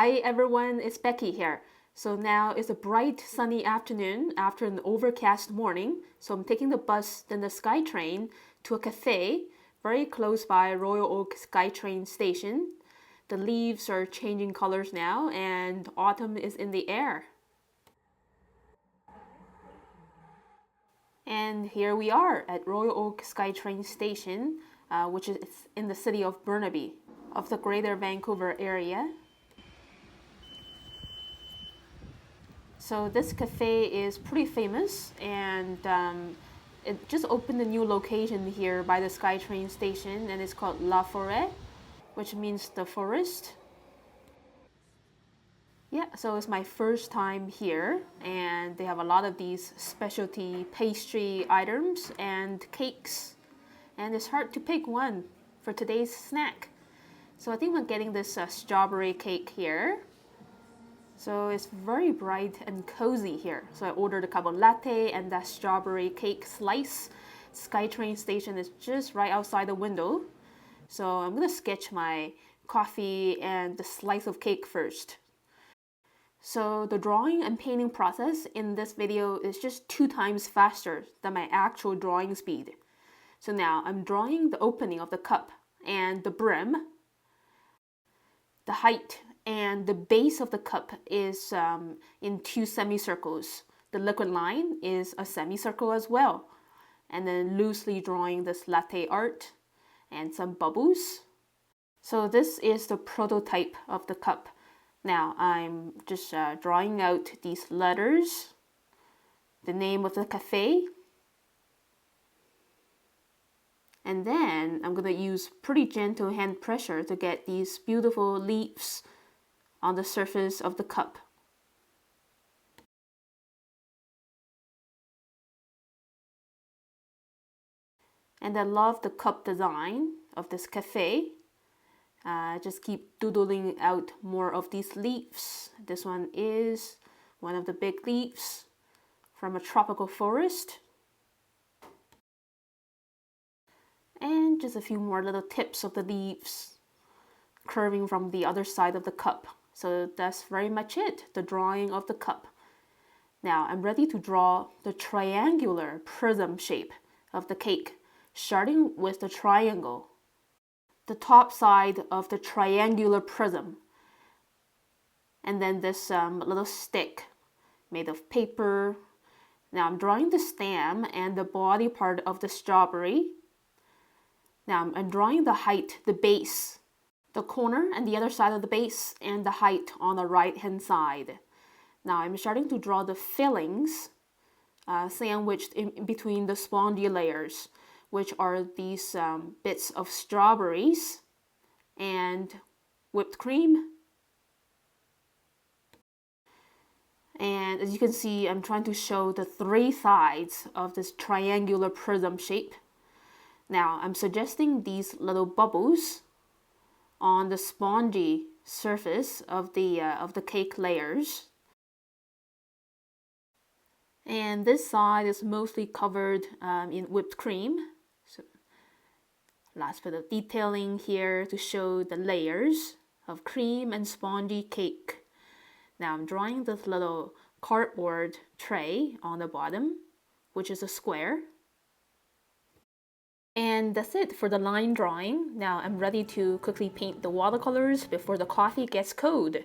Hi everyone, it's Becky here. So now it's a bright sunny afternoon after an overcast morning. So I'm taking the bus, then the SkyTrain to a cafe very close by Royal Oak SkyTrain station. The leaves are changing colors now and autumn is in the air. And here we are at Royal Oak SkyTrain station, which is in the city of Burnaby of the Greater Vancouver area. So this cafe is pretty famous, and it just opened a new location here by the SkyTrain station, and it's called La Forêt, which means the forest. Yeah, so it's my first time here, and they have a lot of these specialty pastry items and cakes, and it's hard to pick one for today's snack. So I think I'm getting this strawberry cake here. So it's very bright and cozy here. So I ordered a cup of latte and that strawberry cake slice. SkyTrain station is just right outside the window. So I'm gonna sketch my coffee and the slice of cake first. So the drawing and painting process in this video is just 2 times faster than my actual drawing speed. So now I'm drawing the opening of the cup and the brim, the height, and the base of the cup is in 2 semicircles. The liquid line is a semicircle as well. And then loosely drawing this latte art and some bubbles. So this is the prototype of the cup. Now I'm just drawing out these letters, the name of the cafe, and then I'm gonna use pretty gentle hand pressure to get these beautiful leaves on the surface of the cup. And I love the cup design of this cafe. Just keep doodling out more of these leaves. This one is one of the big leaves from a tropical forest. And just a few more little tips of the leaves curving from the other side of the cup. So that's very much it, the drawing of the cup. Now I'm ready to draw the triangular prism shape of the cake, starting with the triangle, the top side of the triangular prism, and then this little stick made of paper. Now I'm drawing the stem and the body part of the strawberry. Now I'm drawing the height, the base, the corner and the other side of the base, and the height on the right hand side. Now I'm starting to draw the fillings sandwiched in between the spongy layers, which are these bits of strawberries and whipped cream. And as you can see, I'm trying to show the 3 sides of this triangular prism shape. Now I'm suggesting these little bubbles on the spongy surface of the cake layers. And this side is mostly covered in whipped cream. So last bit of detailing here to show the layers of cream and spongy cake. Now I'm drawing this little cardboard tray on the bottom, which is a square. And that's it for the line drawing. Now I'm ready to quickly paint the watercolors before the coffee gets cold.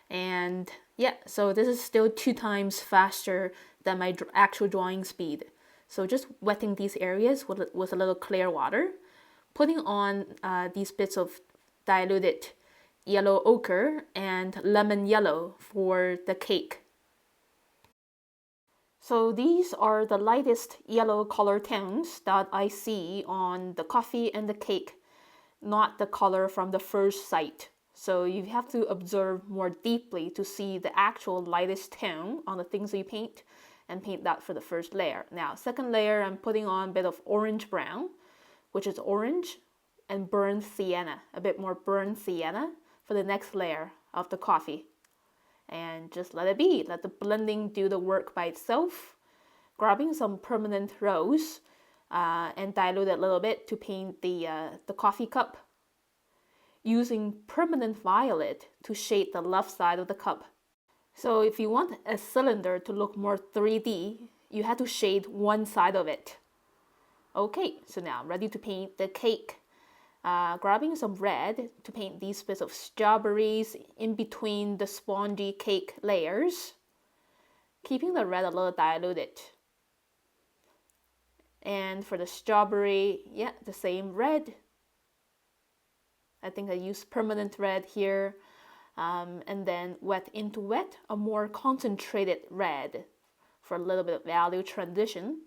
And yeah, so this is still 2 times faster than my actual drawing speed. So just wetting these areas with a little clear water, putting on these bits of diluted yellow ochre and lemon yellow for the cake. So these are the lightest yellow color tones that I see on the coffee and the cake, not the color from the first sight. So you have to observe more deeply to see the actual lightest tone on the things you paint, and paint that for the first layer. Now, second layer, I'm putting on a bit of orange brown, which is orange, and burnt sienna, a bit more burnt sienna for the next layer of the coffee. And just let it be, let the blending do the work by itself. Grabbing some permanent rose and dilute it a little bit to paint the coffee cup. using permanent violet to shade the left side of the cup. So if you want a cylinder to look more 3D, you have to shade one side of it. Okay, so now I'm ready to paint the cake. Grabbing some red to paint these bits of strawberries in between the spongy cake layers. Keeping the red a little diluted. And for the strawberry, yeah, the same red. I think I used permanent red here. And then wet into wet, a more concentrated red for a little bit of value transition.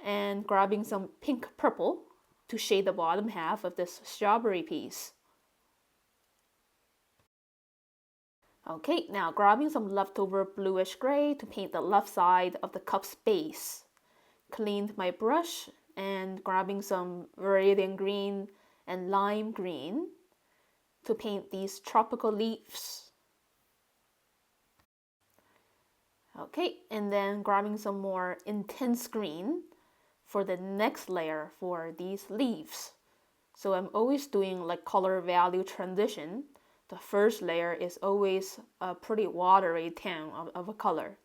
And grabbing some pink purple to shade the bottom half of this strawberry piece. Okay, now grabbing some leftover bluish gray to paint the left side of the cup's base. Cleaned my brush and grabbing some viridian green and lime green to paint these tropical leaves. Okay, and then grabbing some more intense green for the next layer for these leaves. So I'm always doing like color value transition. The first layer is always a pretty watery tone of a color.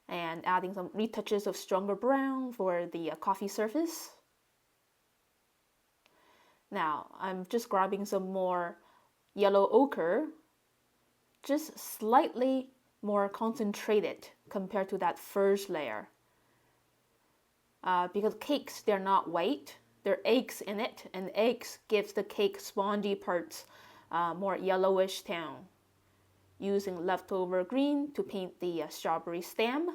And adding some retouches of stronger brown for the coffee surface. Now I'm just grabbing some more yellow ochre, just slightly more concentrated compared to that first layer. Because cakes, they're not white, there are eggs in it, and eggs gives the cake spongy parts more yellowish tone. Using leftover green to paint the strawberry stem,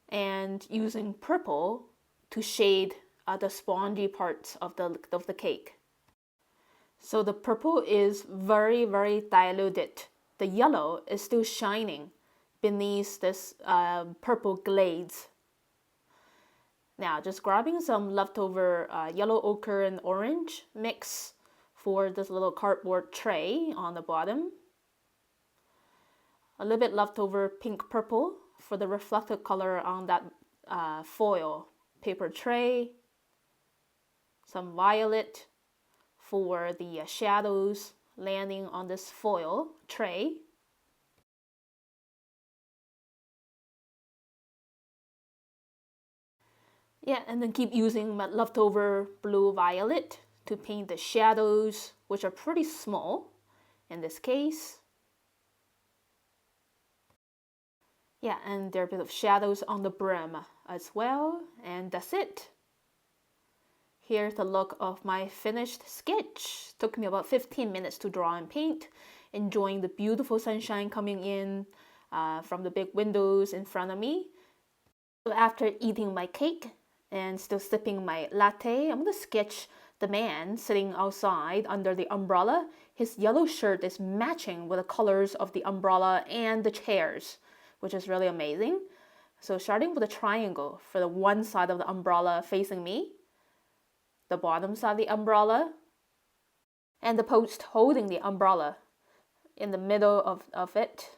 and using purple to shade the spongy parts of the cake. So the purple is very, very diluted. The yellow is still shining beneath this purple glaze. Now just grabbing some leftover yellow ochre and orange mix for this little cardboard tray on the bottom. A little bit leftover pink purple for the reflective color on that foil paper tray. Some violet for the shadows landing on this foil tray. Yeah, and then keep using my leftover blue violet to paint the shadows, which are pretty small in this case. Yeah, and there are a bit of shadows on the brim as well, and that's it. Here's the look of my finished sketch. Took me about 15 minutes to draw and paint, enjoying the beautiful sunshine coming in from the big windows in front of me. So after eating my cake and still sipping my latte, I'm going to sketch the man sitting outside under the umbrella. His yellow shirt is matching with the colors of the umbrella and the chairs, which is really amazing. So starting with a triangle for the one side of the umbrella facing me, the bottom side of the umbrella, and the post holding the umbrella in the middle of it.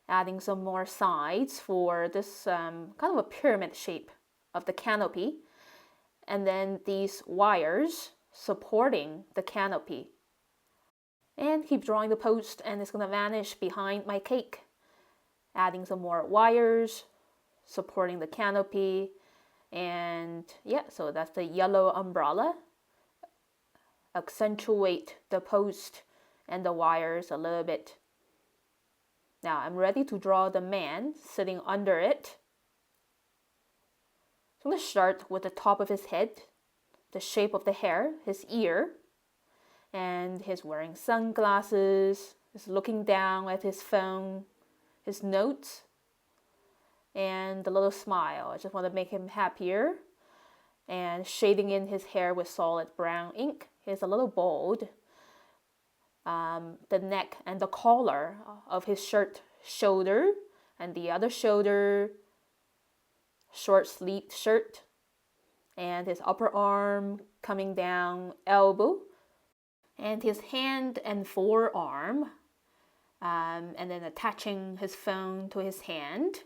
Adding some more sides for this kind of a pyramid shape of the canopy. And then these wires supporting the canopy. And keep drawing the post, and it's going to vanish behind my cake. Adding some more wires supporting the canopy. And yeah, so that's the yellow umbrella. Accentuate the post and the wires a little bit. Now I'm ready to draw the man sitting under it. So I'm going to start with the top of his head, the shape of the hair, his ear, and he's wearing sunglasses, he's looking down at his phone, his notes, and the little smile. I just want to make him happier. And shading in his hair with solid brown ink. He's a little bald. The neck and the collar of his shirt shoulder, and the other shoulder, short sleeved shirt, and his upper arm coming down elbow, and his hand and forearm, and then attaching his phone to his hand.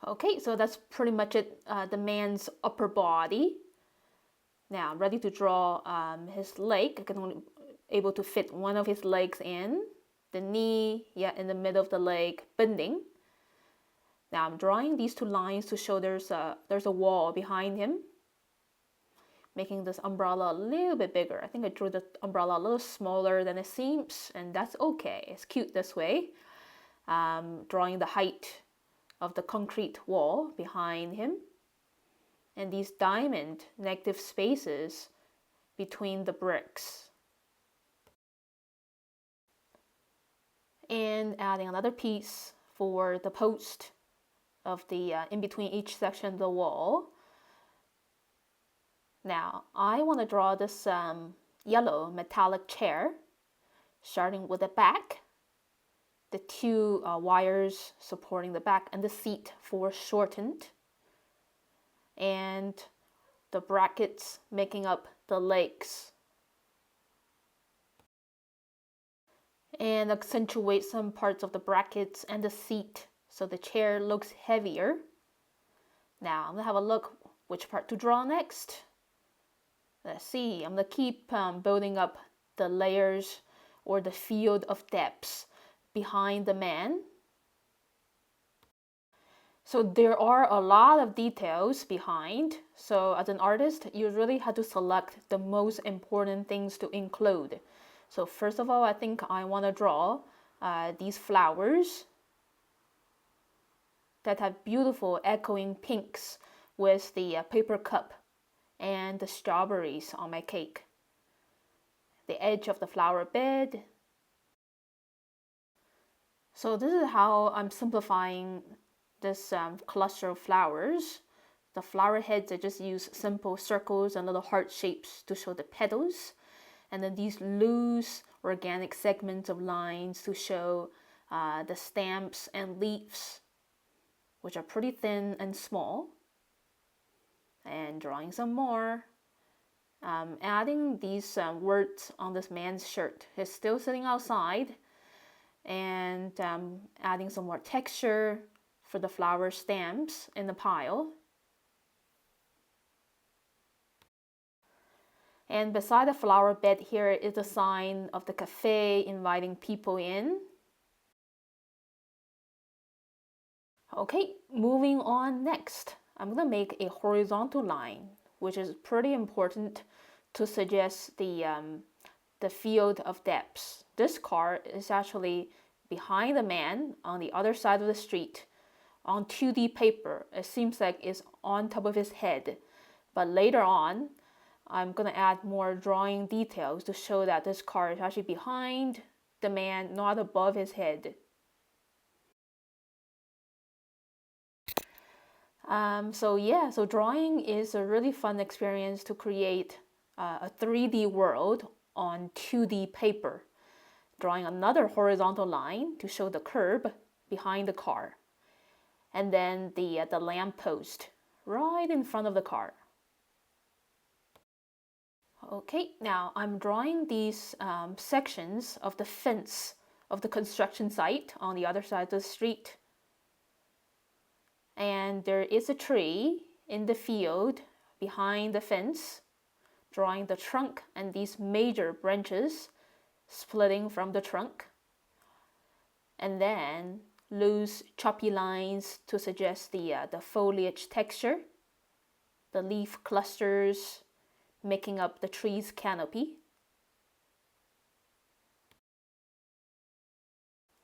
Okay, so that's pretty much it, the man's upper body. Now I'm ready to draw his leg. I can only able to fit one of his legs in. The knee, yeah, in the middle of the leg, bending. Now I'm drawing these two lines to show there's a wall behind him, making this umbrella a little bit bigger. I think I drew the umbrella a little smaller than it seems, and that's okay. It's cute this way. Drawing the height of the concrete wall behind him, and these diamond negative spaces between the bricks. And adding another piece for the post of the in between each section of the wall. Now I want to draw this yellow metallic chair, starting with the back, the two wires supporting the back, and the seat foreshortened, and the brackets making up the legs. And accentuate some parts of the brackets and the seat so the chair looks heavier. Now I'm gonna have a look which part to draw next. Let's see, I'm gonna keep building up the layers or the field of depths behind the man. So there are a lot of details behind. So as an artist, you really have to select the most important things to include. So first of all, I think I want to draw these flowers that have beautiful echoing pinks with the paper cup and the strawberries on my cake. The edge of the flower bed. So this is how I'm simplifying this cluster of flowers. The flower heads, I just use simple circles and little heart shapes to show the petals. And then these loose organic segments of lines to show the stamps and leaves, which are pretty thin and small. And drawing some more. Adding these words on this man's shirt. He's still sitting outside. And adding some more texture for the flower stamps in the pile. And beside the flower bed here is a sign of the cafe inviting people in. Okay, moving on next. I'm going to make a horizontal line, which is pretty important to suggest the field of depths. This car is actually behind the man on the other side of the street on 2D paper. It seems like it's on top of his head, but later on I'm going to add more drawing details to show that this car is actually behind the man, not above his head. So drawing is a really fun experience to create a 3D world on 2D paper. Drawing another horizontal line to show the curb behind the car. And then the lamp post right in front of the car. Okay, now I'm drawing these sections of the fence of the construction site on the other side of the street. And there is a tree in the field behind the fence, drawing the trunk and these major branches splitting from the trunk. And then loose choppy lines to suggest the foliage texture, the leaf clusters making up the tree's canopy.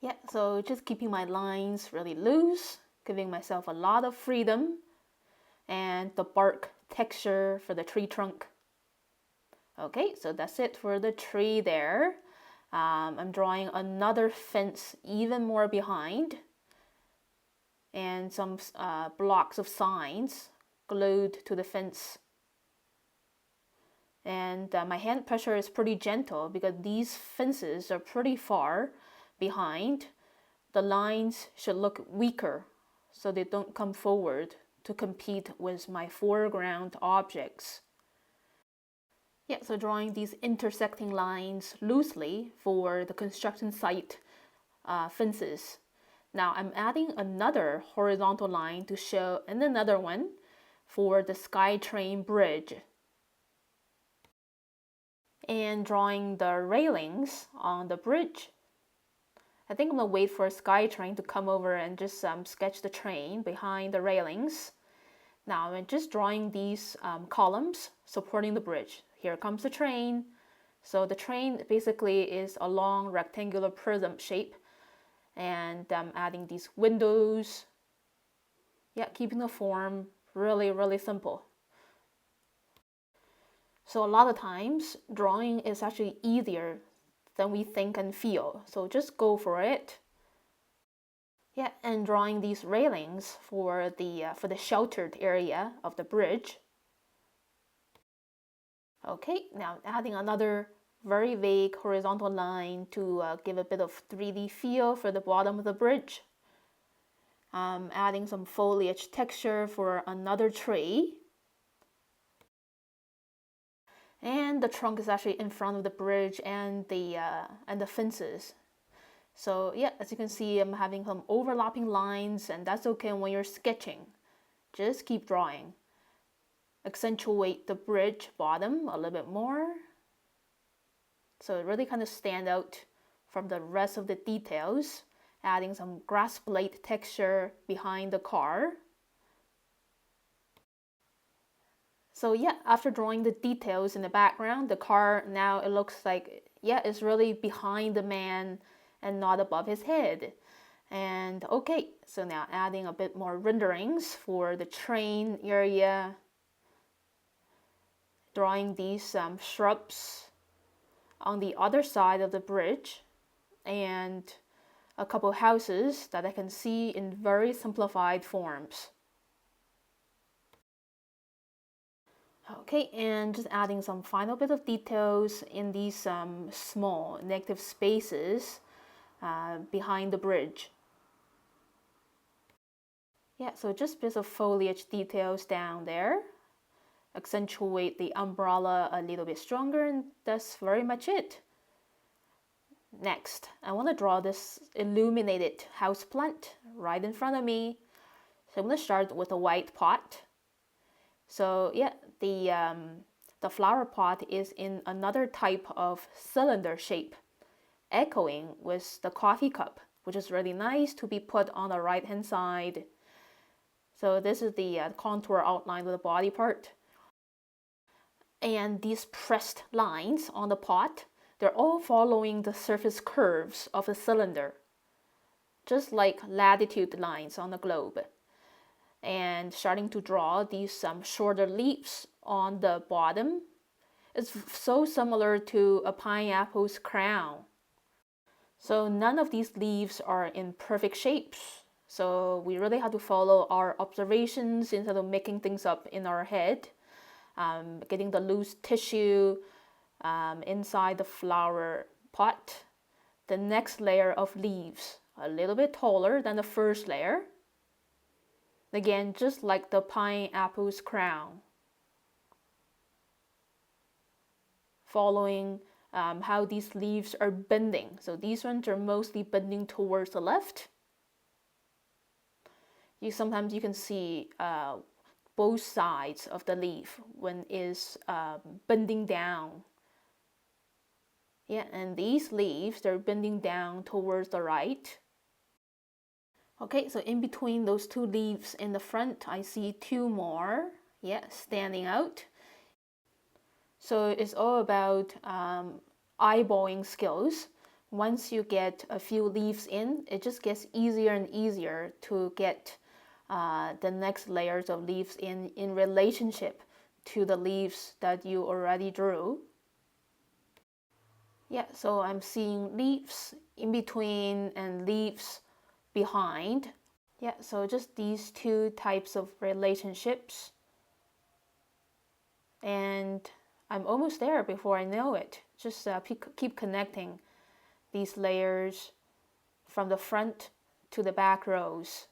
Yeah, so just keeping my lines really loose, giving myself a lot of freedom, and the bark texture for the tree trunk. Okay, so that's it for the tree there. I'm drawing another fence even more behind, and some blocks of signs glued to the fence. And my hand pressure is pretty gentle because these fences are pretty far behind. The lines should look weaker so they don't come forward to compete with my foreground objects. Yeah, so drawing these intersecting lines loosely for the construction site fences. Now I'm adding another horizontal line to show, and another one for the SkyTrain bridge. and drawing the railings on the bridge. I think I'm gonna wait for a sky train to come over and just sketch the train behind the railings. Now I'm just drawing these columns supporting the bridge. Here comes the train. So the train basically is a long rectangular prism shape, and I'm adding these windows. Yeah, keeping the form really simple. So a lot of times drawing is actually easier than we think and feel. So just go for it. Yeah, and drawing these railings for the sheltered area of the bridge. Okay, now adding another very vague horizontal line to give a bit of 3D feel for the bottom of the bridge. Adding some foliage texture for another tree. And the trunk is actually in front of the bridge and the fences. So yeah, as you can see, I'm having some overlapping lines, and that's okay when you're sketching. Just keep drawing. Accentuate the bridge bottom a little bit more, so it really kind of stand out from the rest of the details. Adding some grass blade texture behind the car. So yeah, after drawing the details in the background, the car now it looks like, yeah, it's really behind the man and not above his head. And okay, so now adding a bit more renderings for the train area. Drawing these shrubs on the other side of the bridge, and a couple houses that I can see in very simplified forms. Okay, and just adding some final bit of details in these small negative spaces behind the bridge. Yeah, so just bits of foliage details down there. Accentuate the umbrella a little bit stronger, and that's very much it. Next, I want to draw this illuminated houseplant right in front of me. So I'm going to start with a white pot. So yeah, the flower pot is in another type of cylinder shape, echoing with the coffee cup, which is really nice to be put on the right hand side. So this is the contour outline of the body part. And these pressed lines on the pot, they're all following the surface curves of the cylinder, just like latitude lines on the globe. And starting to draw these shorter leaves on the bottom. It's so similar to a pineapple's crown. So none of these leaves are in perfect shapes. So we really have to follow our observations instead of making things up in our head. Getting the loose tissue inside the flower pot. The next layer of leaves, a little bit taller than the first layer. Again, just like the pineapple's crown. Following how these leaves are bending. So these ones are mostly bending towards the left. Sometimes you can see both sides of the leaf when it's bending down. Yeah, and these leaves, they're bending down towards the right. Okay, so in between those two leaves in the front, I see two more, yeah, standing out. So it's all about eyeballing skills. Once you get a few leaves in, it just gets easier and easier to get the next layers of leaves in relationship to the leaves that you already drew. Yeah, so I'm seeing leaves in between and leaves behind. Yeah, so just these two types of relationships. And I'm almost there before I know it. Just keep connecting these layers from the front to the back rows.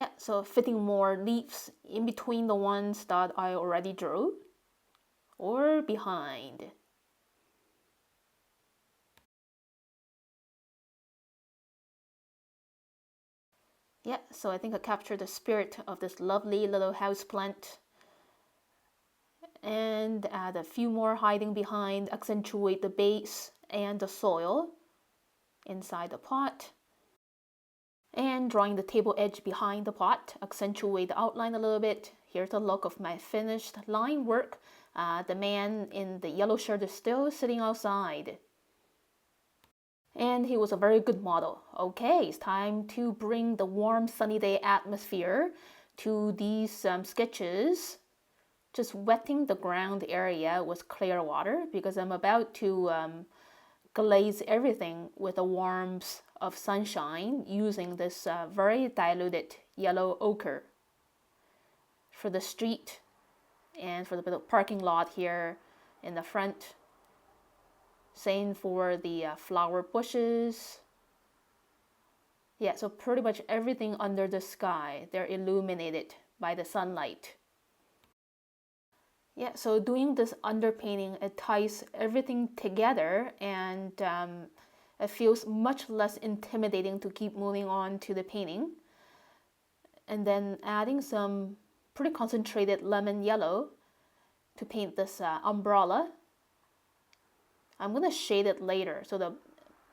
Yeah, so fitting more leaves in between the ones that I already drew or behind. Yeah, so I think I captured the spirit of this lovely little houseplant. and add a few more hiding behind, accentuate the base and the soil inside the pot. And drawing the table edge behind the pot, accentuate the outline a little bit. Here's the look of my finished line work. The man in the yellow shirt is still sitting outside. And he was a very good model. Okay, it's time to bring the warm sunny day atmosphere to these sketches. Just wetting the ground area with clear water because I'm about to glaze everything with the warmth of sunshine using this very diluted yellow ochre for the street and for the bit of parking lot here in the front. Same for the flower bushes. Yeah, so pretty much everything under the sky, they're illuminated by the sunlight. Yeah, so doing this underpainting, it ties everything together and it feels much less intimidating to keep moving on to the painting. And then adding some pretty concentrated lemon yellow to paint this umbrella. I'm going to shade it later. So the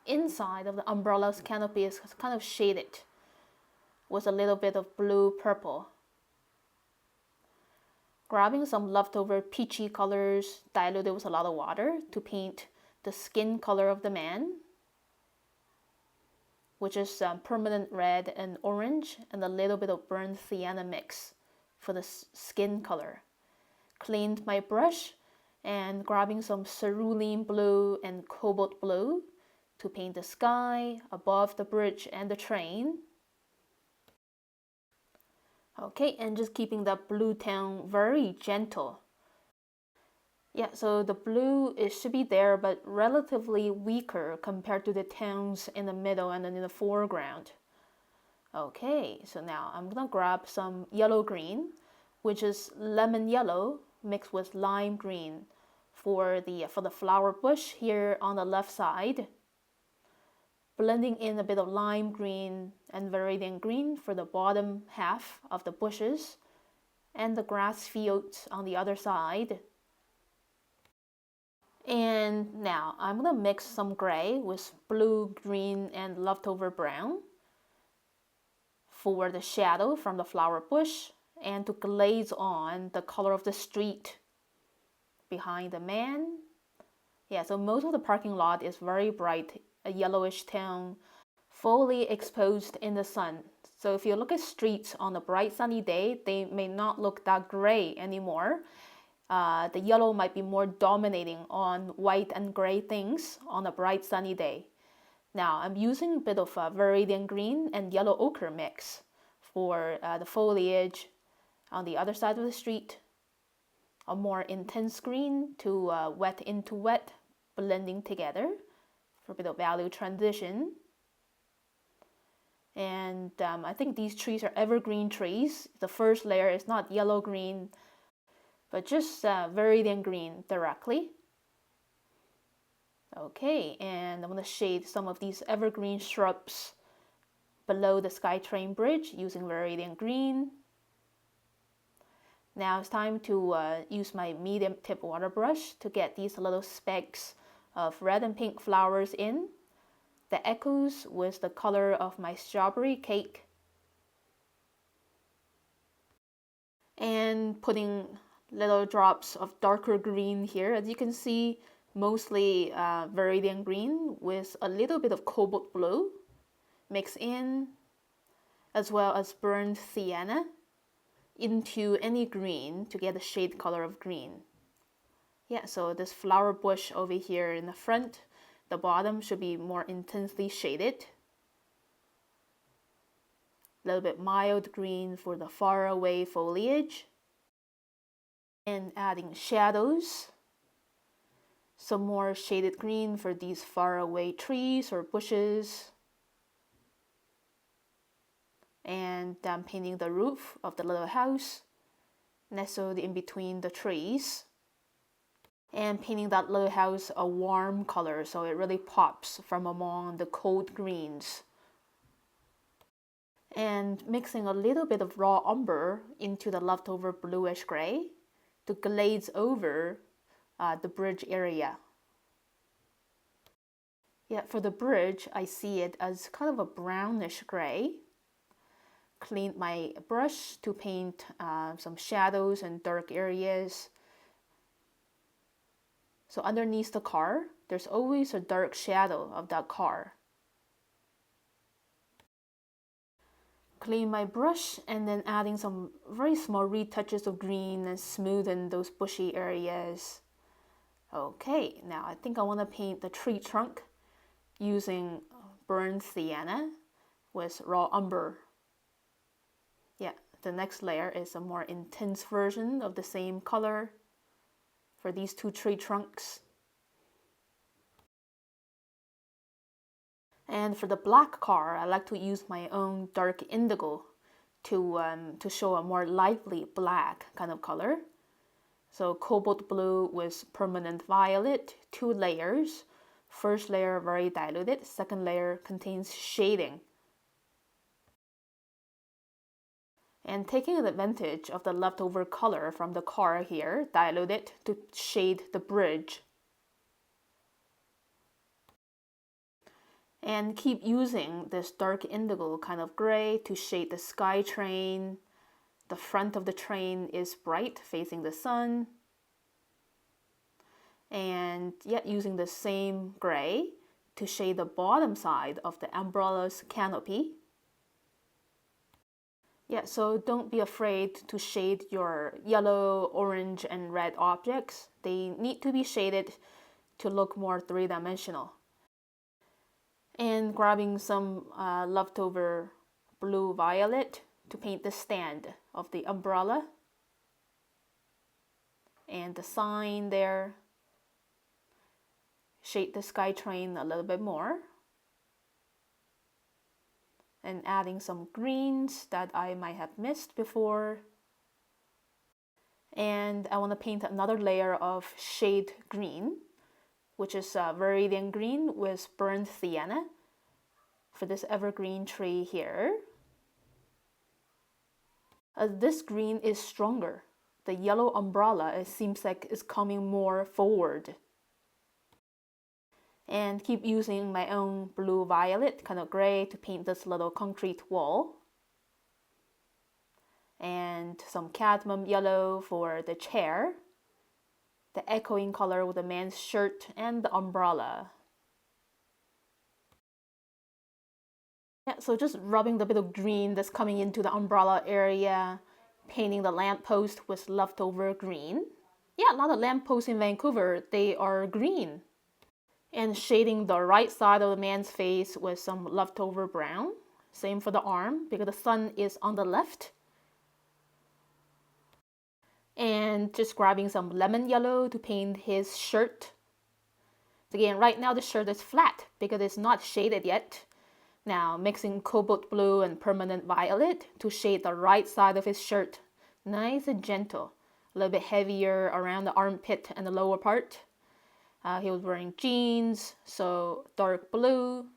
inside of the umbrella's canopy is kind of shaded with a little bit of blue purple. Grabbing some leftover peachy colors diluted with a lot of water to paint the skin color of the man, which is permanent red and orange and a little bit of burnt sienna mix for the skin color. Cleaned my brush and grabbing some cerulean blue and cobalt blue to paint the sky above the bridge and the train. Okay, and just keeping that blue tone very gentle. Yeah, so the blue, it should be there, but relatively weaker compared to the tones in the middle and then in the foreground. Okay, so now I'm gonna grab some yellow green, which is lemon yellow mixed with lime green for the flower bush here on the left side. Blending in a bit of lime green and viridian green for the bottom half of the bushes and the grass fields on the other side. And now I'm going to mix some gray with blue, green, and leftover brown for the shadow from the flower bush and to glaze on the color of the street behind the man. Yeah, so most of the parking lot is very bright, a yellowish tone, fully exposed in the sun. So if you look at streets on a bright sunny day, they may not look that gray anymore. The yellow might be more dominating on white and gray things on a bright sunny day. Now I'm using a bit of viridian green and yellow ochre mix for the foliage on the other side of the street. A more intense green to wet into wet, blending together for a bit of value transition. And I think these trees are evergreen trees. The first layer is not yellow-green, but just viridian green directly. Okay, and I'm going to shade some of these evergreen shrubs below the SkyTrain bridge using viridian green. Now it's time to use my medium tip water brush to get these little specks of red and pink flowers in. The echoes with the color of my strawberry cake. And putting little drops of darker green here. As you can see, mostly viridian green with a little bit of cobalt blue mixed in, as well as burnt sienna into any green to get the shade color of green. Yeah, so this flower bush over here in the front, the bottom should be more intensely shaded. A little bit mild green for the far away foliage. And adding shadows. Some more shaded green for these far away trees or bushes. And I'm painting the roof of the little house nestled in between the trees. And painting that little house a warm color so it really pops from among the cold greens. And mixing a little bit of raw umber into the leftover bluish gray to glaze over the bridge area. Yeah, for the bridge, I see it as kind of a brownish gray. Cleaned my brush to paint some shadows and dark areas. So underneath the car, there's always a dark shadow of that car. Clean my brush and then adding some very small retouches of green and smoothen those bushy areas. Okay, now I think I want to paint the tree trunk using burnt sienna with raw umber. Yeah, the next layer is a more intense version of the same color for these two tree trunks. And for the black car, I like to use my own dark indigo to show a more lively black kind of color. So cobalt blue with permanent violet, 2 layers. First layer very diluted, second layer contains shading. And taking advantage of the leftover color from the car here, dilute it to shade the bridge. And keep using this dark indigo kind of gray to shade the sky train. The front of the train is bright, facing the sun. And yet using the same gray to shade the bottom side of the umbrella's canopy. Yeah, so don't be afraid to shade your yellow, orange, and red objects. They need to be shaded to look more three-dimensional. And grabbing some leftover blue violet to paint the stand of the umbrella and the sign there. Shade the sky train a little bit more. And adding some greens that I might have missed before. And I want to paint another layer of shade green, which is Viridian green with burnt sienna for this evergreen tree here. This green is stronger. The yellow umbrella, it seems like, is coming more forward. And keep using my own blue violet, kind of gray, to paint this little concrete wall. And some cadmium yellow for the chair. The echoing color with the man's shirt and the umbrella. Yeah, so just rubbing the bit of green that's coming into the umbrella area, painting the lamppost with leftover green. Yeah, a lot of lampposts in Vancouver, they are green. And shading the right side of the man's face with some leftover brown. Same for the arm, because the sun is on the left. And just grabbing some lemon yellow to paint his shirt. Again, right now the shirt is flat because it's not shaded yet. Now mixing cobalt blue and permanent violet to shade the right side of his shirt. Nice and gentle. A little bit heavier around the armpit and the lower part. He was wearing jeans, so dark blue.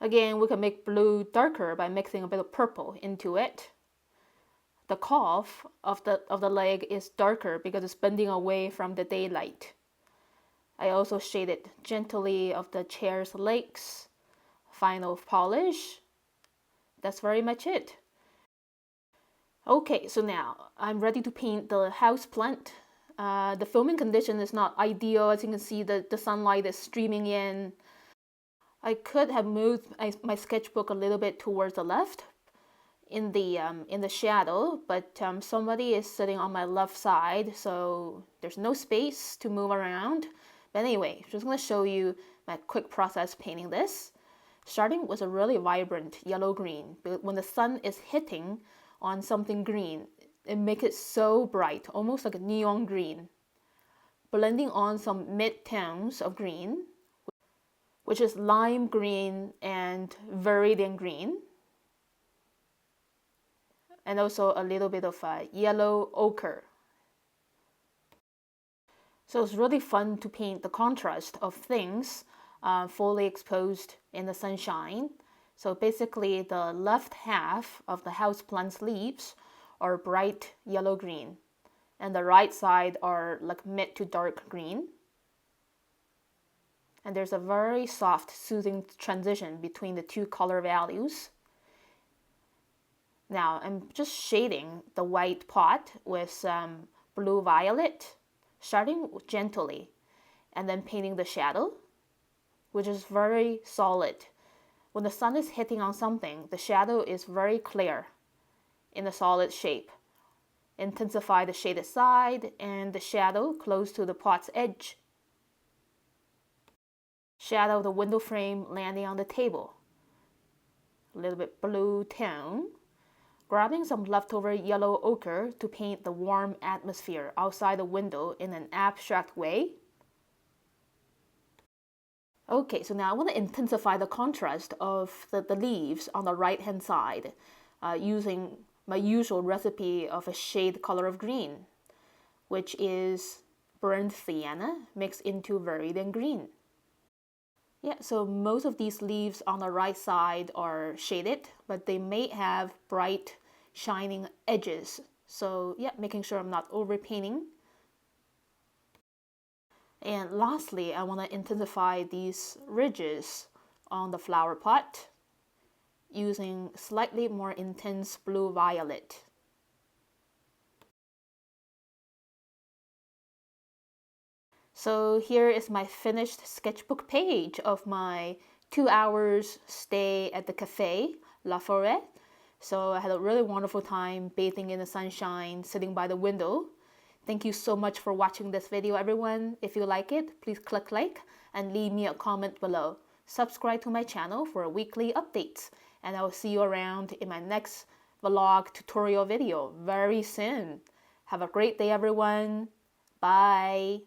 Again, we can make blue darker by mixing a bit of purple into it. The calf of the leg is darker because it's bending away from the daylight. I also shaded gently of the chair's legs. Final polish. That's very much it. Okay, so now I'm ready to paint the house plant. The filming condition is not ideal. As you can see, the sunlight is streaming in. I could have moved my sketchbook a little bit towards the left in the shadow, but somebody is sitting on my left side, so there's no space to move around. But anyway, I'm just going to show you my quick process painting this. Starting with a really vibrant yellow-green. When the sun is hitting on something green, it makes it so bright, almost like a neon green. Blending on some mid-tones of green, which is lime green and viridian green. And also a little bit of yellow ochre. So it's really fun to paint the contrast of things fully exposed in the sunshine. So basically the left half of the houseplant's leaves are bright yellow-green. and the right side are like mid to dark green. And there's a very soft, soothing transition between the two color values. Now I'm just shading the white pot with some blue violet, starting gently, and then painting the shadow, which is very solid. When the sun is hitting on something, the shadow is very clear in a solid shape. Intensify the shaded side and the shadow close to the pot's edge. Shadow of the window frame landing on the table. A little bit blue tone. Grabbing some leftover yellow ochre to paint the warm atmosphere outside the window in an abstract way. Okay, so now I want to intensify the contrast of the leaves on the right hand side using my usual recipe of a shade color of green, which is burnt sienna mixed into viridian green. Yeah, so most of these leaves on the right side are shaded, but they may have bright, shining edges. So yeah, making sure I'm not overpainting. And lastly, I want to intensify these ridges on the flower pot using slightly more intense blue violet. So here is my finished sketchbook page of my 2 hours stay at the cafe, La Forêt. So I had a really wonderful time bathing in the sunshine, sitting by the window. Thank you so much for watching this video, everyone. If you like it, please click like and leave me a comment below. Subscribe to my channel for weekly updates, and I will see you around in my next vlog tutorial video very soon. Have a great day, everyone. Bye.